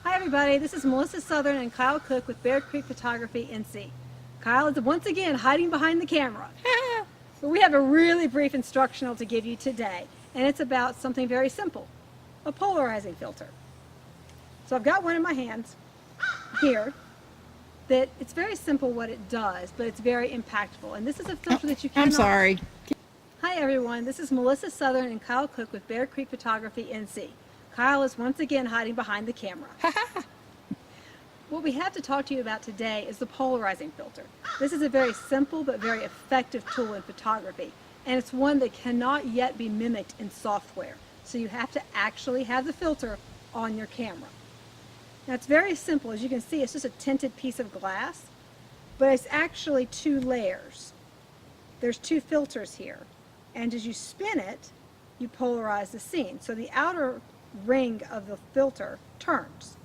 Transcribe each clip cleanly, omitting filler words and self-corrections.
Hi everybody, this is Melissa Southern and Kyle Cook with Bear Creek Photography NC. Kyle is once again hiding behind the camera. But we have a really brief instructional to give you today, and it's about something very simple, a polarizing filter. So I've got one in my hands here that it's very simple what it does, but it's very impactful. And this is a filter that you cannot... I'm sorry. Hi everyone, this is Melissa Southern and Kyle Cook with Bear Creek Photography NC. Kyle is once again hiding behind the camera. What we have to talk to you about today is the polarizing filter. This is a very simple but very effective tool in photography, and it's one that cannot yet be mimicked in software. So you have to actually have the filter on your camera. Now it's very simple. As you can see, it's just a tinted piece of glass, but it's actually two layers. There's two filters here, and as you spin it, you polarize the scene. So the outer ring of the filter turns,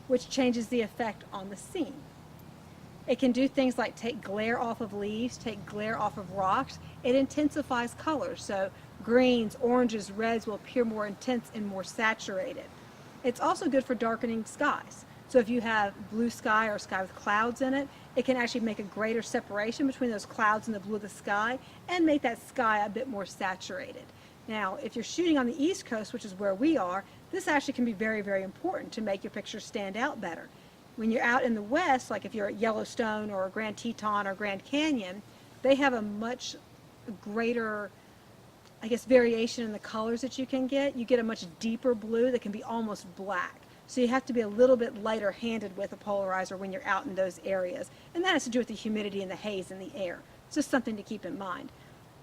which changes the effect on the scene. It can do things like take glare off of leaves, take glare off of rocks. It intensifies colors, so greens, oranges, reds will appear more intense and more saturated. It's also good for darkening skies. So if you have blue sky or sky with clouds in it, it can actually make a greater separation between those clouds and the blue of the sky and make that sky a bit more saturated. Now, if you're shooting on the East Coast, which is where we are, this actually can be very, very important to make your pictures stand out better. When you're out in the West, like if you're at Yellowstone or Grand Teton or Grand Canyon, they have a much greater, I guess, variation in the colors that you can get. You get a much deeper blue that can be almost black. So you have to be a little bit lighter handed with a polarizer when you're out in those areas. And that has to do with the humidity and the haze in the air. It's just something to keep in mind.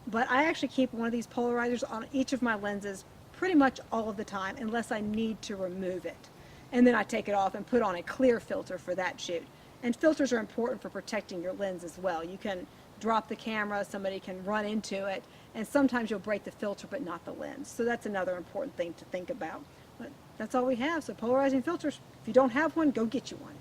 But I actually keep one of these polarizers on each of my lenses pretty much all of the time unless I need to remove it. And then I take it off and put on a clear filter for that shoot. And filters are important for protecting your lens as well. You can drop the camera, somebody can run into it, and sometimes you'll break the filter but not the lens. So that's another important thing to think about. But that's all we have. So polarizing filters, if you don't have one, go get you one.